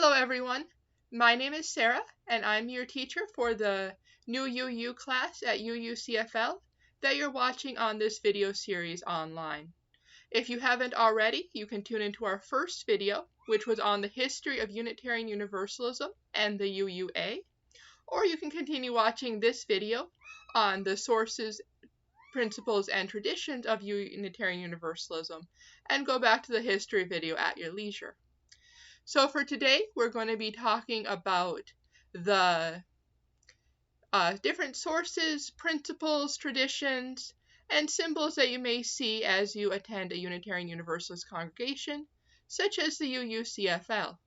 Hello everyone, my name is Sarah and I'm your teacher for the new UU class at UUCFL that you're watching on this video series online. If you haven't already, you can tune into our first video, which was on the history of Unitarian Universalism and the UUA, or you can continue watching this video on the sources, principles, and traditions of Unitarian Universalism and go back to the history video at your leisure. So for today, we're going to be talking about the different sources, principles, traditions, and symbols that you may see as you attend a Unitarian Universalist congregation, such as the UUCFL.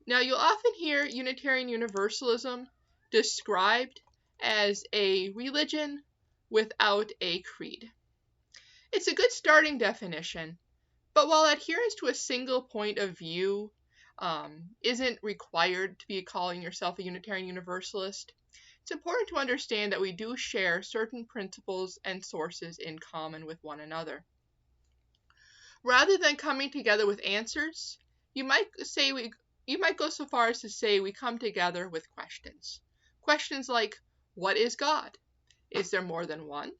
Now, you'll often hear Unitarian Universalism described as a religion without a creed. It's a good starting definition, but while adherence to a single point of view isn't required to be calling yourself a Unitarian Universalist, it's important to understand that we do share certain principles and sources in common with one another. Rather than coming together with answers, you might go so far as to say we come together with questions. Questions like, what is God? Is there more than one?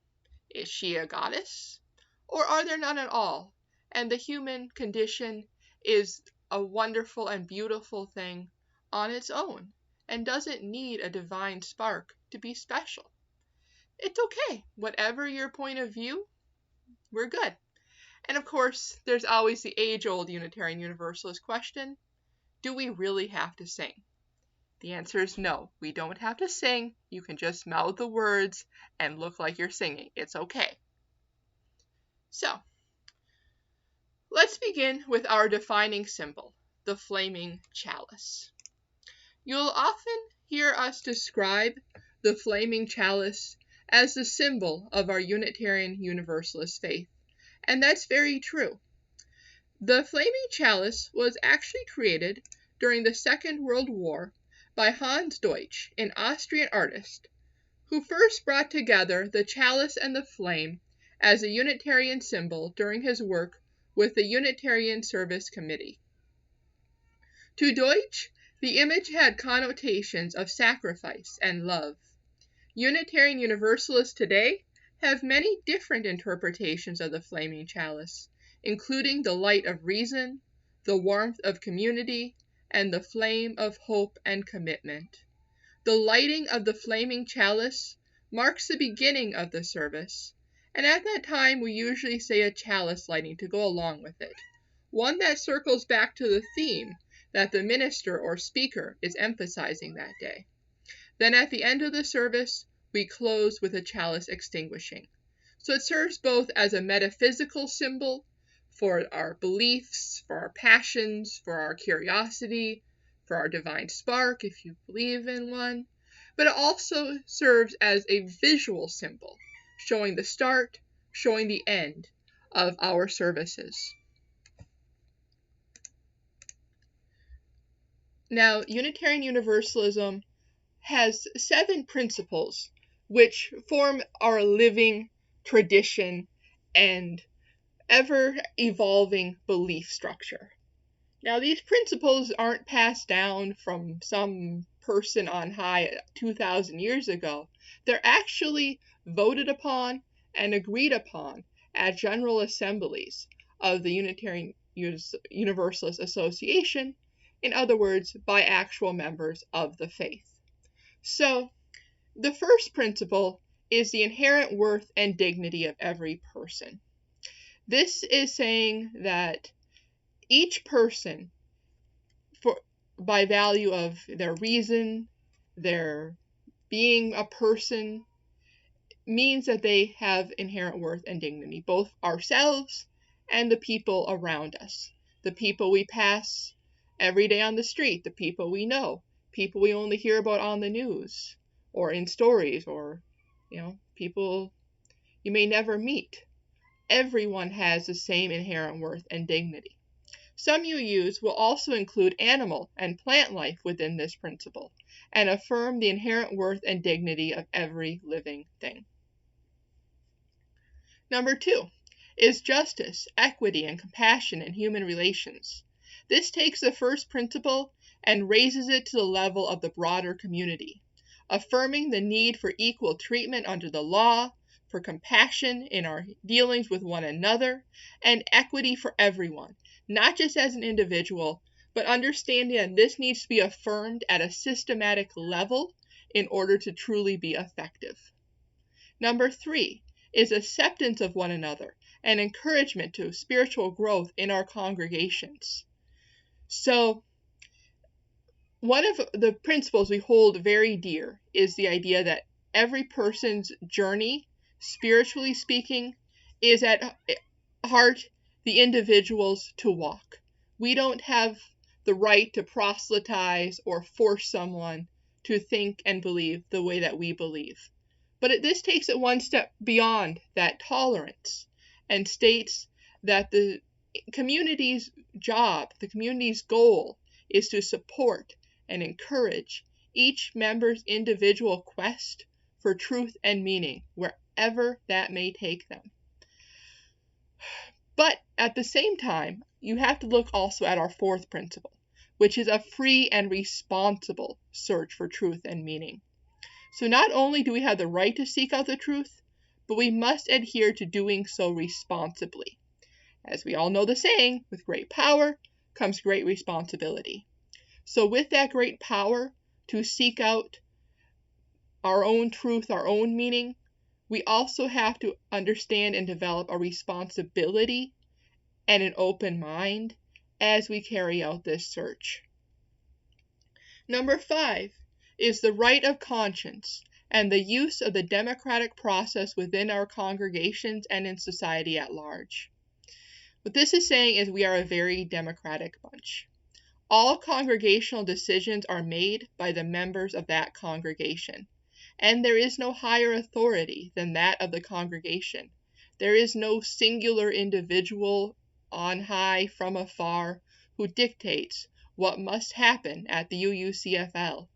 Is she a goddess? Or are there none at all? And the human condition is a wonderful and beautiful thing on its own and doesn't need a divine spark to be special. It's okay. Whatever your point of view, we're good. And of course, there's always the age-old Unitarian Universalist question, do we really have to sing? The answer is no. We don't have to sing. You can just mouth the words and look like you're singing. It's okay. So, let's begin with our defining symbol, the flaming chalice. You'll often hear us describe the flaming chalice as the symbol of our Unitarian Universalist faith, and that's very true. The flaming chalice was actually created during the Second World War by Hans Deutsch, an Austrian artist, who first brought together the chalice and the flame as a Unitarian symbol during his work with the Unitarian Service Committee. To Deutsch, the image had connotations of sacrifice and love. Unitarian Universalists today have many different interpretations of the flaming chalice, including the light of reason, the warmth of community, and the flame of hope and commitment. The lighting of the flaming chalice marks the beginning of the service, and at that time we usually say a chalice lighting to go along with it, one that circles back to the theme that the minister or speaker is emphasizing that day. Then at the end of the service, we close with a chalice extinguishing. So it serves both as a metaphysical symbol for our beliefs, for our passions, for our curiosity, for our divine spark, if you believe in one, but it also serves as a visual symbol, showing the start, showing the end of our services. Now, Unitarian Universalism has 7 principles which form our living tradition and ever-evolving belief structure. Now, these principles aren't passed down from some person on high 2,000 years ago. They're actually voted upon and agreed upon at General Assemblies of the Unitarian Universalist Association, in other words, by actual members of the faith. So, the first principle is the inherent worth and dignity of every person. This is saying that each person, by value of their reason, their being a person, means that they have inherent worth and dignity, both ourselves and the people around us, the people we pass every day on the street, the people we know, people we only hear about on the news or in stories, or people you may never meet. Everyone has the same inherent worth and dignity. Some UUs will also include animal and plant life within this principle and affirm the inherent worth and dignity of every living thing. Number 2 is justice, equity, and compassion in human relations. This takes the first principle and raises it to the level of the broader community, affirming the need for equal treatment under the law, for compassion in our dealings with one another, and equity for everyone, not just as an individual, but understanding that this needs to be affirmed at a systematic level in order to truly be effective. Number 3 is acceptance of one another and encouragement to spiritual growth in our congregations. So, one of the principles we hold very dear is the idea that every person's journey, spiritually speaking, is at heart the individual's to walk. We don't have the right to proselytize or force someone to think and believe the way that we believe. But this takes it one step beyond that tolerance and states that the community's job, the community's goal, is to support and encourage each member's individual quest for truth and meaning, wherever that may take them. But at the same time, you have to look also at our fourth principle, which is a free and responsible search for truth and meaning. So not only do we have the right to seek out the truth, but we must adhere to doing so responsibly. As we all know the saying, with great power comes great responsibility. So with that great power to seek out our own truth, our own meaning, we also have to understand and develop a responsibility and an open mind as we carry out this search. Number 5 is the right of conscience and the use of the democratic process within our congregations and in society at large. What this is saying is we are a very democratic bunch. All congregational decisions are made by the members of that congregation, and there is no higher authority than that of the congregation. There is no singular individual on high from afar who dictates what must happen at the UUCFL.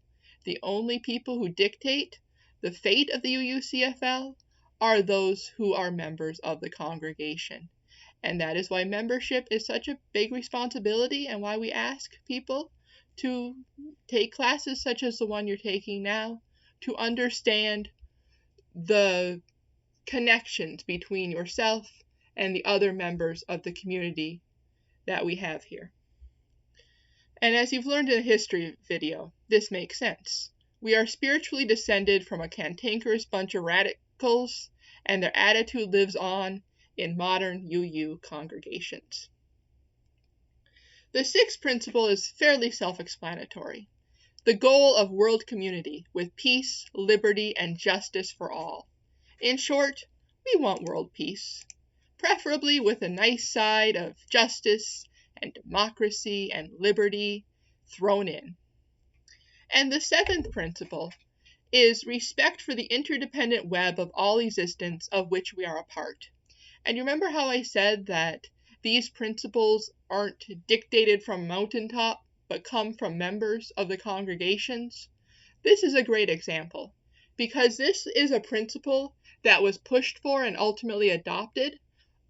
The only people who dictate the fate of the UUCFL are those who are members of the congregation. And that is why membership is such a big responsibility and why we ask people to take classes such as the one you're taking now to understand the connections between yourself and the other members of the community that we have here. And as you've learned in the history video, this makes sense. We are spiritually descended from a cantankerous bunch of radicals, and their attitude lives on in modern UU congregations. The sixth principle is fairly self-explanatory. The goal of world community with peace, liberty, and justice for all. In short, we want world peace, preferably with a nice side of justice and democracy and liberty thrown in. And the seventh principle is respect for the interdependent web of all existence of which we are a part. And you remember how I said that these principles aren't dictated from a mountaintop, but come from members of the congregations? This is a great example, because this is a principle that was pushed for and ultimately adopted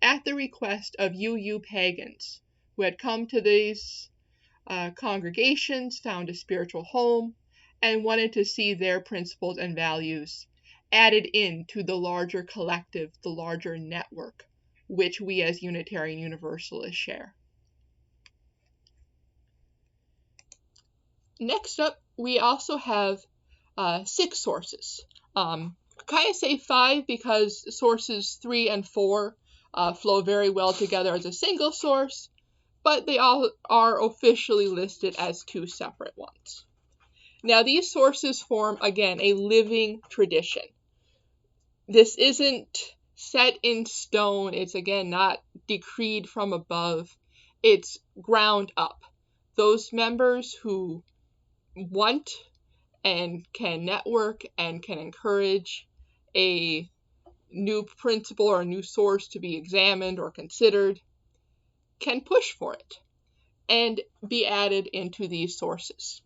at the request of UU pagans who had come to these congregations, found a spiritual home, and wanted to see their principles and values added into the larger collective, the larger network, which we as Unitarian Universalists share. Next up, we also have 6 sources. Kind of say 5 because sources 3 and 4 flow very well together as a single source, but they all are officially listed as 2 separate ones. Now, these sources form, again, a living tradition. This isn't set in stone. It's, again, not decreed from above. It's ground up. Those members who want and can network and can encourage a new principle or a new source to be examined or considered can push for it and be added into these sources.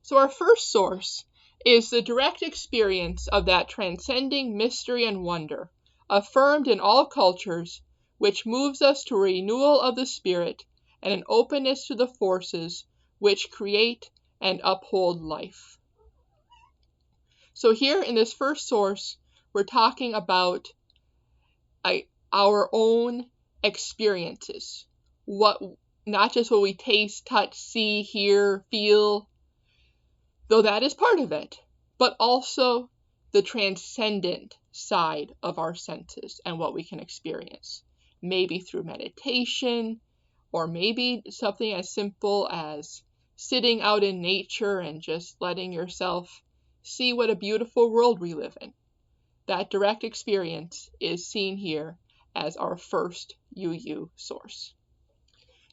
So our first source is the direct experience of that transcending mystery and wonder, affirmed in all cultures, which moves us to renewal of the spirit and an openness to the forces which create and uphold life. So here in this first source, we're talking about our own experiences, not just what we taste, touch, see, hear, feel, though that is part of it, but also the transcendent side of our senses and what we can experience, maybe through meditation, or maybe something as simple as sitting out in nature and just letting yourself see what a beautiful world we live in. That direct experience is seen here as our first UU source.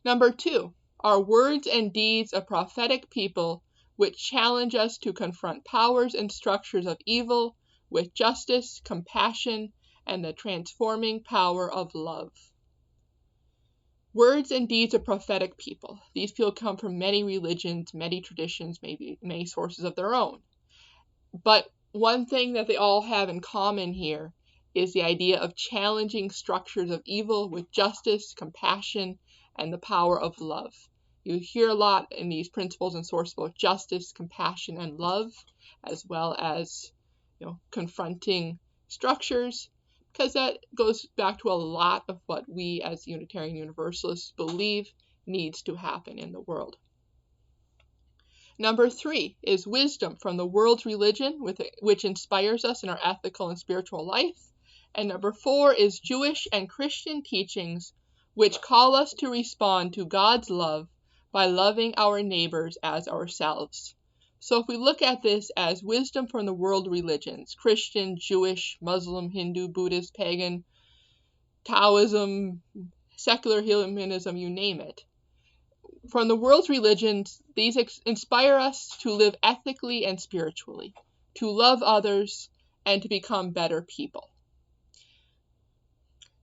Number 2, are words and deeds of prophetic people which challenge us to confront powers and structures of evil with justice, compassion, and the transforming power of love. Words and deeds of prophetic people. These people come from many religions, many traditions, maybe many sources of their own. But one thing that they all have in common here is the idea of challenging structures of evil with justice, compassion, and the power of love. You hear a lot in these principles and sources about justice, compassion, and love, as well as confronting structures, because that goes back to a lot of what we as Unitarian Universalists believe needs to happen in the world. Number 3 is wisdom from the world's religion, which inspires us in our ethical and spiritual life. And number 4 is Jewish and Christian teachings, which call us to respond to God's love by loving our neighbors as ourselves. So if we look at this as wisdom from the world religions, Christian, Jewish, Muslim, Hindu, Buddhist, pagan, Taoism, secular humanism, you name it. From the world's religions, these inspire us to live ethically and spiritually, to love others, and to become better people.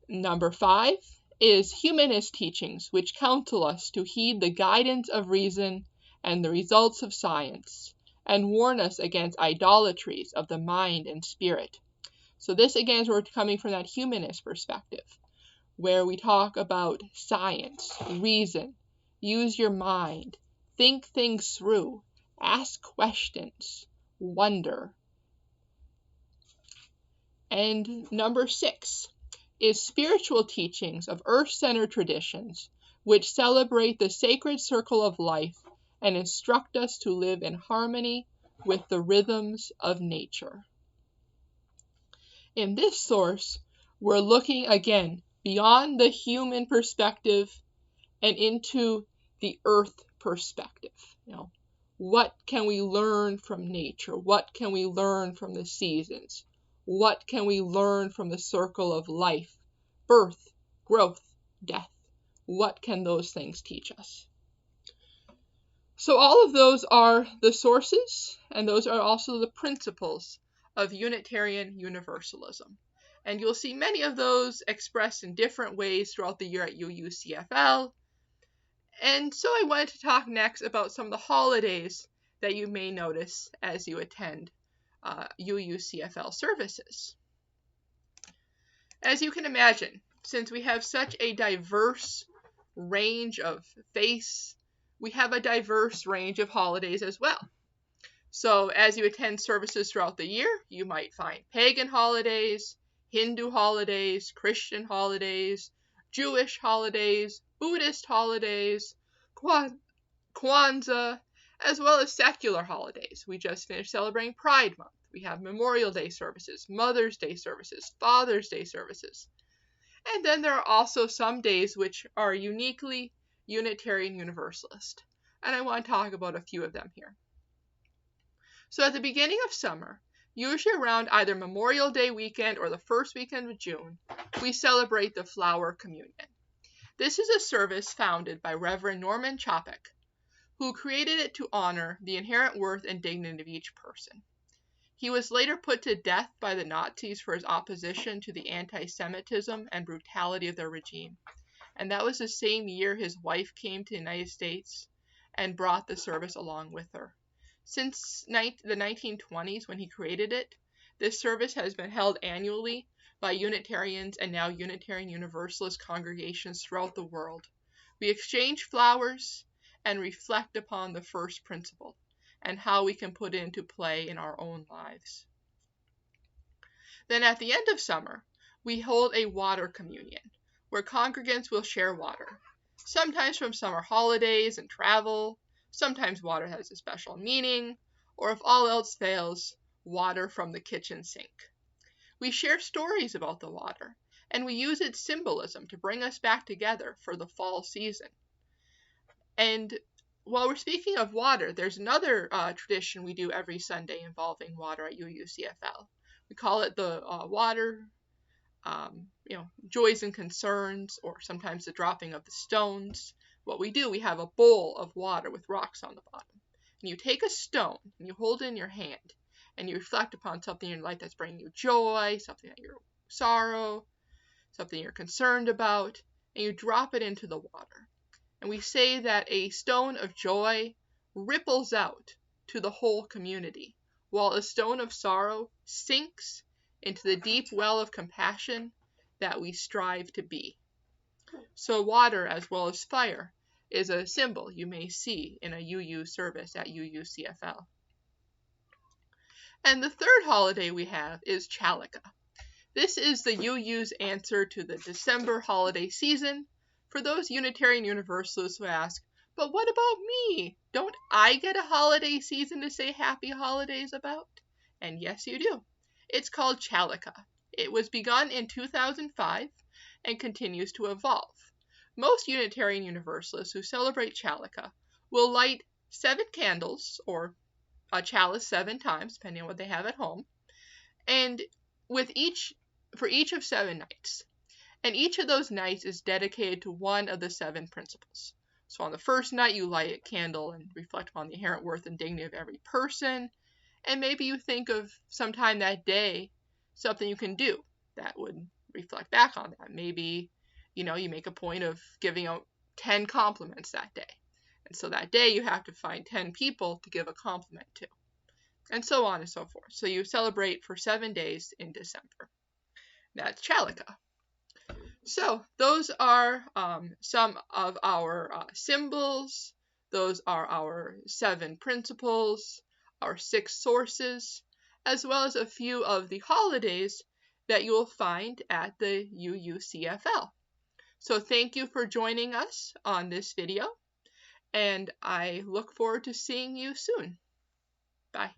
Number 5 is humanist teachings, which counsel us to heed the guidance of reason and the results of science, and warn us against idolatries of the mind and spirit. So this again is where we're coming from that humanist perspective, where we talk about science, reason, use your mind, think things through, ask questions, wonder. And number 6 is spiritual teachings of earth-centered traditions, which celebrate the sacred circle of life and instruct us to live in harmony with the rhythms of nature. In this source, we're looking again beyond the human perspective and into the earth perspective. What can we learn from nature? What can we learn from the seasons? What can we learn from the circle of life, birth, growth, death? What can those things teach us? So all of those are the sources, and those are also the principles of Unitarian Universalism. And you'll see many of those expressed in different ways throughout the year at UUCFL. And so I wanted to talk next about some of the holidays that you may notice as you attend UUCFL services. As you can imagine, since we have such a diverse range of faiths, we have a diverse range of holidays as well. So as you attend services throughout the year, you might find pagan holidays, Hindu holidays, Christian holidays, Jewish holidays, Buddhist holidays, Kwanzaa, as well as secular holidays. We just finished celebrating Pride Month. We have Memorial Day services, Mother's Day services, Father's Day services. And then there are also some days which are uniquely Unitarian Universalist. And I want to talk about a few of them here. So at the beginning of summer, usually around either Memorial Day weekend or the first weekend of June, we celebrate the Flower Communion. This is a service founded by Reverend Norman Chapek, who created it to honor the inherent worth and dignity of each person. He was later put to death by the Nazis for his opposition to the anti-Semitism and brutality of their regime. And that was the same year his wife came to the United States and brought the service along with her. Since the 1920s, when he created it, this service has been held annually by Unitarians and now Unitarian Universalist congregations throughout the world, We exchange flowers and reflect upon the first principle and how we can put it into play in our own lives. Then at the end of summer, we hold a water communion, where congregants will share water, sometimes from summer holidays and travel, sometimes water has a special meaning, or if all else fails, water from the kitchen sink. We share stories about the water, and we use its symbolism to bring us back together for the fall season. And while we're speaking of water, there's another tradition we do every Sunday involving water at UUCFL. We call it the water, joys and concerns, or sometimes the dropping of the stones. What we do, we have a bowl of water with rocks on the bottom. And you take a stone and you hold it in your hand and you reflect upon something in your life that's bringing you joy, something that you're sorrow, something you're concerned about, and you drop it into the water. And we say that a stone of joy ripples out to the whole community, while a stone of sorrow sinks into the deep well of compassion that we strive to be. So water, as well as fire, is a symbol you may see in a UU service at UUCFL. And the third holiday we have is Chalika. This is the UU's answer to the December holiday season for those Unitarian Universalists who ask, but what about me? Don't I get a holiday season to say happy holidays about? And yes, you do. It's called Chalika. It was begun in 2005 and continues to evolve. Most Unitarian Universalists who celebrate Chalika will light 7 candles, or a chalice 7 times, depending on what they have at home, and for each of 7 nights. And each of those nights is dedicated to one of the 7 principles. So on the first night, you light a candle and reflect upon the inherent worth and dignity of every person. And maybe you think of sometime that day something you can do that would reflect back on that. Maybe, you make a point of giving out 10 compliments that day. And so that day you have to find 10 people to give a compliment to. And so on and so forth. So you celebrate for 7 days in December. That's Chalika. So those are some of our symbols. Those are our 7 principles, our 6 sources, as well as a few of the holidays that you will find at the UUCFL. So thank you for joining us on this video, and I look forward to seeing you soon. Bye.